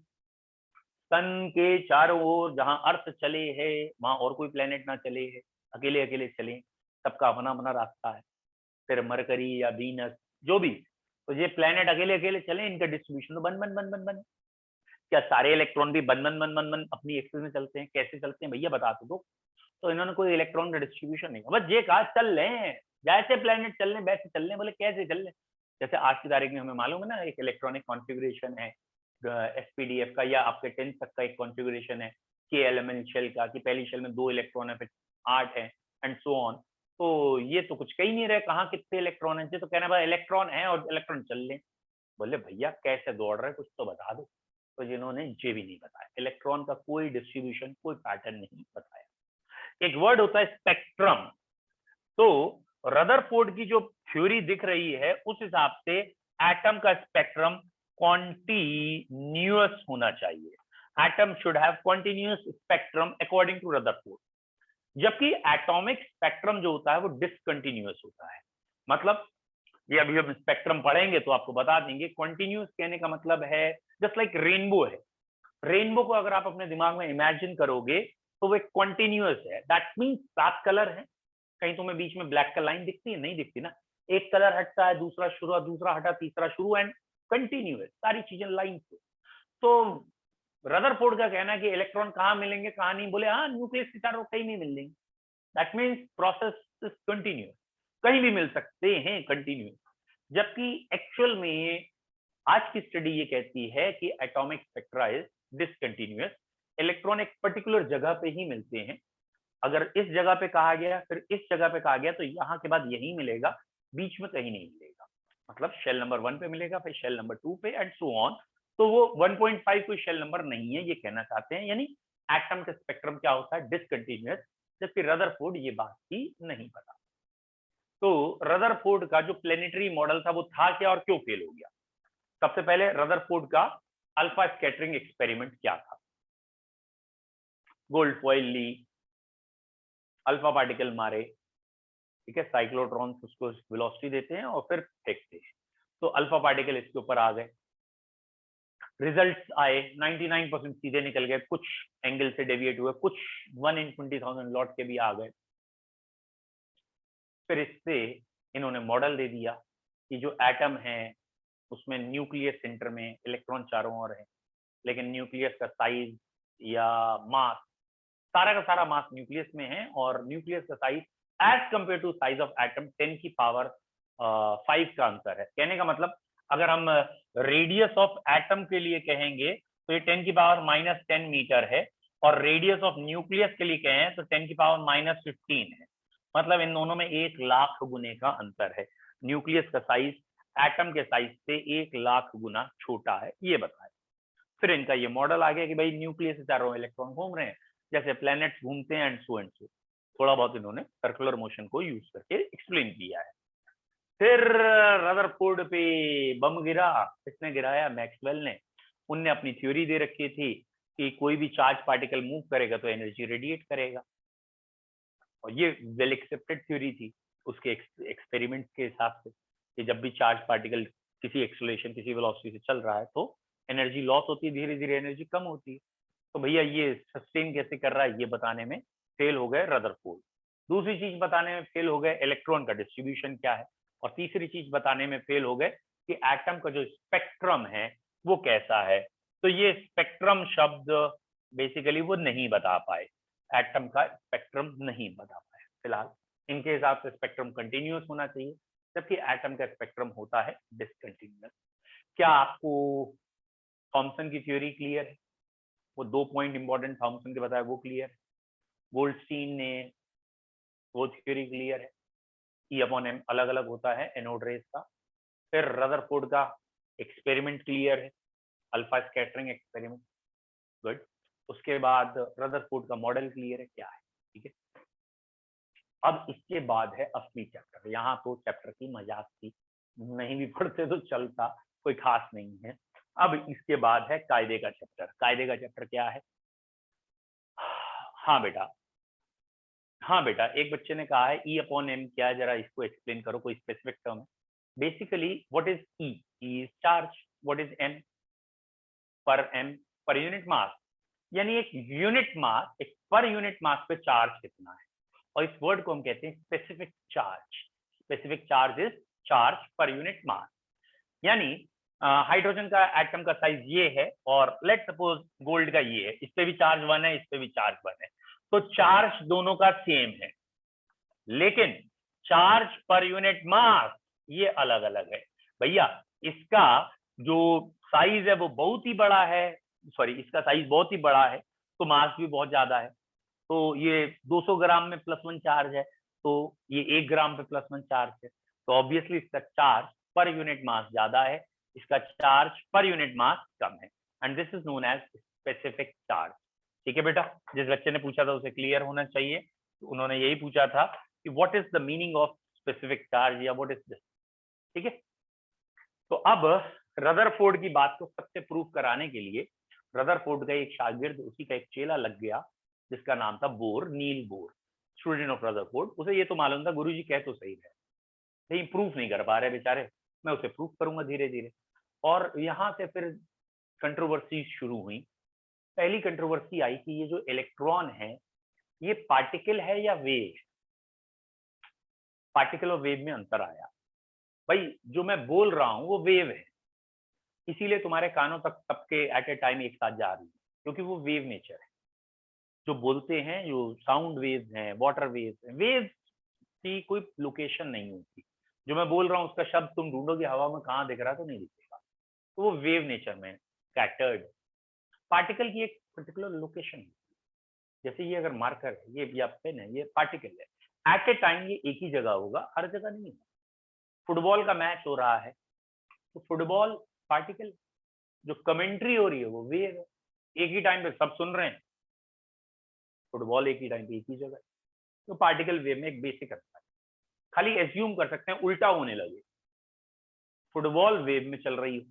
सन के चारों ओर जहां अर्थ चले है वहां और कोई प्लैनेट ना चले है, अकेले अकेले चले, सबका अपना अपना रास्ता है। फिर मरकरी या वीनस जो भी, तो ये प्लैनेट अकेले अकेले चले, इनका डिस्ट्रीब्यूशन तो बन बन बन बन बन। क्या सारे इलेक्ट्रॉन भी बन बन बन बन बन अपनी एक्सिस में चलते हैं? कैसे चलते हैं भैया बता दो। तो इन्होंने कोई इलेक्ट्रॉन का डिस्ट्रीब्यूशन नहीं, बस ये कहा चल रहे हैं जैसे प्लैनेट चल रहे वैसे चल रहे। बोले कैसे चल रहे? जैसे आज की तारीख में हमें मालूम है ना, एक इलेक्ट्रॉनिक कॉन्फ़िगरेशन है एसपीडीएफ का, या आपके 10 तक का एक कॉन्फ़िगरेशन है के एलिमेंट शेल का, कि पहली शेल में 2 इलेक्ट्रॉन है फिर 8 है एंड सो ऑन। तो ये तो कुछ कही नहीं रहे कहाँ कितने इलेक्ट्रॉन है, तो कहना भाई इलेक्ट्रॉन है और इलेक्ट्रॉन चल रहे। बोले भैया कैसे दौड़ रहे कुछ तो बता दो। तो जिन्होंने ये भी नहीं बताया, इलेक्ट्रॉन का कोई डिस्ट्रीब्यूशन, कोई पैटर्न नहीं बताया। एक वर्ड होता है स्पेक्ट्रम। तो रदरफोर्ड की जो थ्योरी दिख रही है उस हिसाब से एटम का स्पेक्ट्रम कॉन्टिन्यूअस होना चाहिए। Atom should have continuous spectrum according to Rutherford, जबकि एटॉमिक स्पेक्ट्रम जो होता है वो डिसकंटिन्यूअस होता है। मतलब ये अभी हम स्पेक्ट्रम पढ़ेंगे तो आपको बता देंगे। कॉन्टिन्यूअस कहने का मतलब है जस्ट लाइक रेनबो है। रेनबो को अगर आप अपने दिमाग में इमेजिन करोगे तो वो एक कॉन्टिन्यूअस है। दैट मीन्स 7 कलर है। कहीं तुम्हें बीच में ब्लैक का लाइन दिखती है? नहीं दिखती ना। एक कलर हटता है, दूसरा शुरू, दूसरा हटा, तीसरा शुरू, एंड कंटिन्यूअस सारी चीजें लाइन से। तो रदरफोर्ड का कहना है कि इलेक्ट्रॉन कहाँ मिलेंगे, कहाँ नहीं, बोले हाँ न्यूक्लियस के चारों कहीं नहीं मिलेंगे। That means process is continuous, कहीं भी मिल सकते हैं कंटिन्यूअस। जबकि एक्चुअल में आज की स्टडी ये कहती है कि atomic spectra is discontinuous. Electron एक पर्टिकुलर जगह पे ही मिलते हैं। अगर इस जगह पे कहा गया, फिर इस जगह पे कहा गया, तो यहाँ के बाद यही मिलेगा, बीच में कहीं नहीं मिलेगा। मतलब शेल नंबर 1 पे मिलेगा, फिर शेल नंबर 2 पे, एंड सो ऑन। तो वो 1.5 कोई शेल नंबर नहीं है, ये कहना चाहते हैं। यानी एटम का स्पेक्ट्रम क्या होता है? डिसकंटिन्यूअस। जबकि रदरफोर्ड ये बात ही नहीं पता। तो रदरफोर्ड का जो प्लेनेटरी मॉडल था वो था क्या और क्यों फेल हो गया? सबसे पहले रदरफोर्ड का अल्फा स्कैटरिंग एक्सपेरिमेंट क्या था? गोल्ड फॉइल ली, अल्फा पार्टिकल मारे, ठीक है, साइक्लोट्रॉन उसको वेलोसिटी देते हैं और फिर फेंकते हैं। तो अल्फा पार्टिकल इसके ऊपर आ गए, रिजल्ट्स आए, 99% सीधे निकल गए, कुछ एंगल से डेविएट हुए, कुछ 1 in 20,000 लॉट के भी आ गए। फिर इससे इन्होंने मॉडल दे दिया कि जो एटम है उसमें न्यूक्लियस सेंटर में, इलेक्ट्रॉन चारों ओर है, लेकिन न्यूक्लियस का साइज या मास, सारा का सारा मास न्यूक्लियस में है, और न्यूक्लियस का size as compare to size of atom 10 की पावर 5 का अंतर है। कहने का मतलब अगर हम रेडियस ऑफ एटम के लिए कहेंगे तो ये 10 की पावर -10 मीटर है, और रेडियस ऑफ न्यूक्लियस के लिए कहें तो 10 की पावर -15 है। मतलब इन दोनों में 1,00,000 गुने का अंतर है। न्यूक्लियस का साइज एटम के साइज से 1,00,000 गुना छोटा है, ये बताया। फिर इनका ये मॉडल आ गया कि भाई न्यूक्लियस से चारों इलेक्ट्रॉन घूम रहे हैं, जैसे प्लैनेट्स घूमते हैं, एंड सो एंड सो। थोड़ा बहुत इन्होंने सर्कुलर मोशन को यूज करके एक्सप्लेन किया है। फिर रदरफोर्ड पे बम गिरा। किसने गिराया? मैक्सवेल ने। उनने अपनी थ्योरी दे रखी थी कि कोई भी चार्ज पार्टिकल मूव करेगा तो एनर्जी रेडिएट करेगा, और ये वेल एक्सेप्टेड थ्योरी थी उसके एक्सपेरिमेंट के हिसाब से कि जब भी चार्ज पार्टिकल किसी एक्सेलरेशन, किसी वेलोसिटी से चल रहा है तो एनर्जी लॉस होती है, धीरे धीरे एनर्जी कम होती है। तो भैया ये सस्टेन कैसे कर रहा है, ये बताने में फेल हो गए रदरफोर्ड। दूसरी चीज बताने में फेल हो गए इलेक्ट्रॉन का डिस्ट्रीब्यूशन क्या है, और तीसरी चीज बताने में फेल हो गए कि एटम का जो स्पेक्ट्रम है वो कैसा है। तो ये स्पेक्ट्रम शब्द बेसिकली वो नहीं बता पाए, एटम का स्पेक्ट्रम नहीं बता पाए। फिलहाल इनके हिसाब से स्पेक्ट्रम कंटिन्यूअस होना चाहिए, जबकि एटम का स्पेक्ट्रम होता है डिसकंटिन्यूअस। क्या आपको थॉमसन की थ्योरी क्लियर है? वो 2 पॉइंट इंपॉर्टेंट थॉमसन के बताया, वो क्लियर है। गोल्डस्टीन ने वो थ्योरी क्लियर है, ई अपॉन एम अलग अलग होता है एनोड रेस का। फिर रदरफोर्ड का एक्सपेरिमेंट क्लियर है, अल्फा स्कैटरिंग एक्सपेरिमेंट, गुड। उसके बाद रदरफोर्ड का मॉडल क्लियर है क्या है, ठीक है। अब इसके बाद है असली चैप्टर। यहाँ तो चैप्टर की मजाक थी, नहीं भी पढ़ते तो चलता, कोई खास नहीं है। अब इसके बाद है कायदे का चैप्टर। कायदे का चैप्टर क्या है? हाँ बेटा, हाँ बेटा, एक बच्चे ने कहा है ई अपॉन एम क्या है, जरा इसको एक्सप्लेन करो, कोई स्पेसिफिक टर्म है। Basically what is E? E is charge. What is M? M per unit mass. यानी एक यूनिट मास, एक पर यूनिट मास पे चार्ज कितना है, और इस वर्ड को हम कहते हैं specific charge. Specific charge is charge पर यूनिट मास। यानी हाइड्रोजन का एटम का साइज ये है, और लेट सपोज गोल्ड का ये है, इस पे भी चार्ज 1 है, इस पे भी चार्ज 1 है, तो चार्ज दोनों का सेम है, लेकिन चार्ज पर यूनिट मास ये अलग अलग है। भैया इसका जो साइज है वो बहुत ही बड़ा है, सॉरी इसका साइज बहुत ही बड़ा है, तो मास भी बहुत ज्यादा है। तो ये 200 ग्राम में +1 चार्ज है, तो ये 1 ग्राम पे +1 चार्ज है, तो ऑब्वियसली इसका चार्ज पर यूनिट मास ज्यादा है, इसका चार्ज पर यूनिट मास कम है। And this is known as specific charge. ठीक है बेटा, जिस बच्चे ने पूछा था उसे क्लियर होना चाहिए, तो उन्होंने यही पूछा था कि what is the meaning of specific charge या व्हाट इज दिस। ठीक है, तो अब रदरफोर्ड की बात को सबसे प्रूफ कराने के लिए रदरफोर्ड का एक शागिर्द, उसी का एक चेला लग गया जिसका नाम था bore, Niels Bohr, student of Rutherford. उसे ये तो मालूम था गुरुजी कह तो सही है, लेकिन प्रूफ नहीं कर पा रहे बेचारे, मैं उसे प्रूफ करूंगा धीरे धीरे। और यहाँ से फिर कंट्रोवर्सी शुरू हुई। पहली कंट्रोवर्सी आई कि ये जो इलेक्ट्रॉन है ये पार्टिकल है या वेव। पार्टिकल और वेव में अंतर आया। भाई जो मैं बोल रहा हूं वो वेव है, इसीलिए तुम्हारे कानों तक सबके एट ए टाइम एक साथ जा रही है, क्योंकि वो वेव नेचर है। जो बोलते हैं, जो साउंड वेव्स हैं, वाटर वेव्स हैं, वेव्स की कोई लोकेशन नहीं होती। जो मैं बोल रहा हूँ उसका शब्द तुम ढूंढोगे हवा में, कहाँ दिख रहा तो नहीं दिखेगा, तो वो वेव नेचर में स्कैटर्ड। पार्टिकल की एक पर्टिकुलर लोकेशन है, जैसे ये अगर मार्कर है, ये पेन है, ये पार्टिकल है, एट ए टाइम ये एक ही जगह होगा, हर जगह नहीं होगा। फुटबॉल का मैच हो रहा है तो फुटबॉल पार्टिकल, जो कमेंट्री हो रही है वो वेव है, एक ही टाइम पे सब सुन रहे हैं, फुटबॉल एक ही टाइम पे एक ही जगह। तो पार्टिकल वेव में एक बेसिक अंतर है। खाली एज्यूम कर सकते हैं उल्टा होने लगे, फुटबॉल वेव में चल रही हो,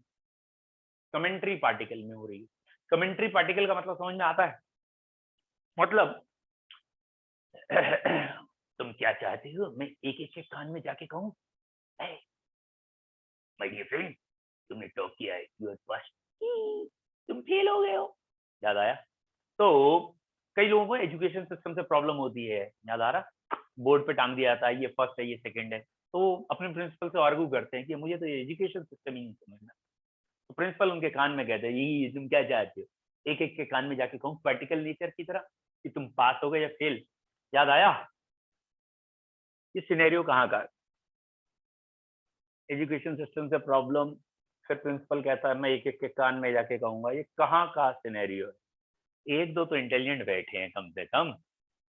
कमेंट्री पार्टिकल में हो रही है। कमेंट्री पार्टिकल का मतलब समझ में आता है? मतलब तुम क्या चाहते हो मैं एक एक के कान में जाके कहूं, माय डियर फ्रेंड तुमने टॉप किया है, यू आर फर्स्ट, तुम फेल हो गए हो, याद आया? तो कई लोगों को एजुकेशन सिस्टम से प्रॉब्लम होती है, याद आ रहा? बोर्ड पे टांग दिया जाता है ये फर्स्ट है ये सेकंड है, तो अपने प्रिंसिपल से आर्ग्यू करते हैं कि मुझे तो एजुकेशन सिस्टम ही नहीं समझना। तो प्रिंसिपल उनके कान में कहते हैं यही तुम क्या चाहते हो, एक एक के कान में जाके कहूँ प्रैक्टिकल नेचर की तरह कि तुम पास हो गए या फेल। याद आया? ये सिनेरियो कहाँ का? एजुकेशन सिस्टम से प्रॉब्लम, फिर प्रिंसिपल कहता है मैं एक एक के कान में जाके कहूंगा, ये कहाँ का सिनेरियो है? एक दो तो इंटेलिजेंट बैठे हैं कम से कम।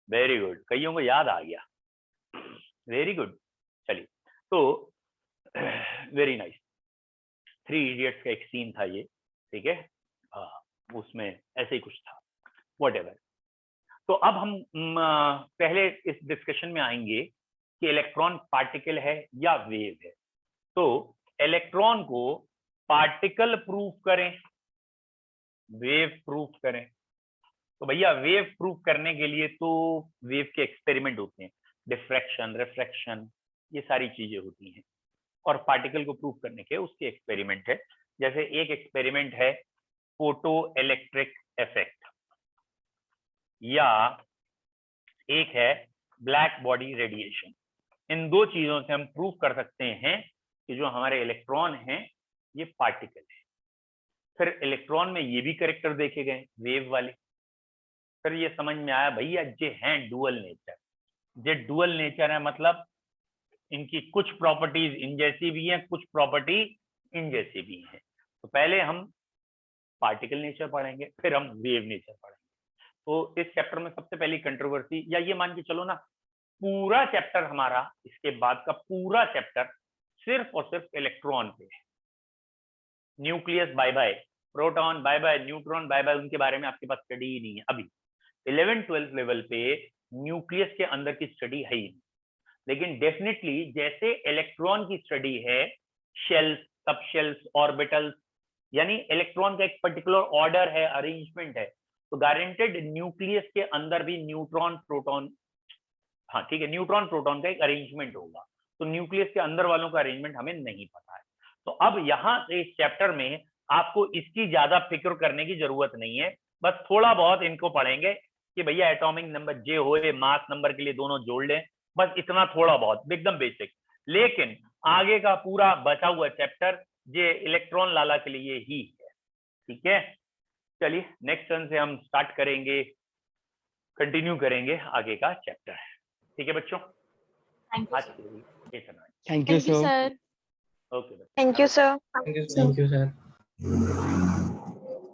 वेरी गुड, कईयों को याद आ गया, वेरी गुड। चलिए, तो वेरी नाइस। थ्री इडियट्स का एक सीन था ये, ठीक है, उसमें ऐसे ही कुछ था, व्हाटएवर। तो अब हम पहले इस डिस्कशन में आएंगे कि इलेक्ट्रॉन पार्टिकल है या वेव है। तो इलेक्ट्रॉन को पार्टिकल प्रूफ करें, वेव प्रूफ करें। तो भैया वेव प्रूफ करने के लिए तो वेव के एक्सपेरिमेंट होते हैं, डिफ्रैक्शन, रिफ्रैक्शन, ये सारी चीजें होती हैं। और पार्टिकल को प्रूफ करने के उसके एक्सपेरिमेंट है। जैसे एक एक्सपेरिमेंट है फोटो इलेक्ट्रिक इफेक्ट, या एक है ब्लैक बॉडी रेडिएशन। इन दो चीजों से हम प्रूफ कर सकते हैं कि जो हमारे इलेक्ट्रॉन हैं ये पार्टिकल है। फिर इलेक्ट्रॉन में ये भी कैरेक्टर देखे गए वेव वाले। फिर ये समझ में आया भैया ये हैं डुअल नेचर। ये डुअल नेचर है, मतलब इनकी कुछ प्रॉपर्टीज इन जैसी भी हैं, कुछ प्रॉपर्टी इन जैसी भी हैं। तो पहले हम पार्टिकल नेचर पढ़ेंगे, फिर हम वेव नेचर पढ़ेंगे। तो इस चैप्टर में सबसे पहली कंट्रोवर्सी, या ये मान के चलो ना पूरा चैप्टर हमारा, इसके बाद का पूरा चैप्टर सिर्फ और सिर्फ इलेक्ट्रॉन पे है। Nucleus bye bye, proton bye bye, neutron bye bye, उनके बारे में आपके पास स्टडी ही नहीं है अभी। 11-12 लेवल पे न्यूक्लियस के अंदर की स्टडी है ही नहीं, लेकिन डेफिनेटली जैसे इलेक्ट्रॉन की स्टडी है, शेल्स, सब शेल्स, ऑर्बिटल्स, यानी इलेक्ट्रॉन का एक पर्टिकुलर ऑर्डर है, अरेंजमेंट है, तो गारंटेड न्यूक्लियस के अंदर भी न्यूट्रॉन प्रोटॉन, हाँ ठीक है, न्यूट्रॉन प्रोटॉन का एक अरेंजमेंट होगा। तो न्यूक्लियस के अंदर वालों का अरेंजमेंट हमें नहीं पता है। तो अब यहाँ से इस चैप्टर में आपको इसकी ज्यादा फिक्र करने की जरूरत नहीं है, बस थोड़ा बहुत इनको पढ़ेंगे कि भैया एटॉमिक नंबर जे हो, मास नंबर के लिए दोनों जोड़ लें, बस इतना थोड़ा बहुत एकदम बेसिक। लेकिन आगे का पूरा बचा हुआ चैप्टर ये इलेक्ट्रॉन लाला के लिए ही है, ठीक है। चलिए नेक्स्ट टर्न से हम स्टार्ट करेंगे, कंटिन्यू करेंगे आगे का चैप्टर, ठीक है बच्चों। Thank you sir. Okay, thank you sir. Thank you sir.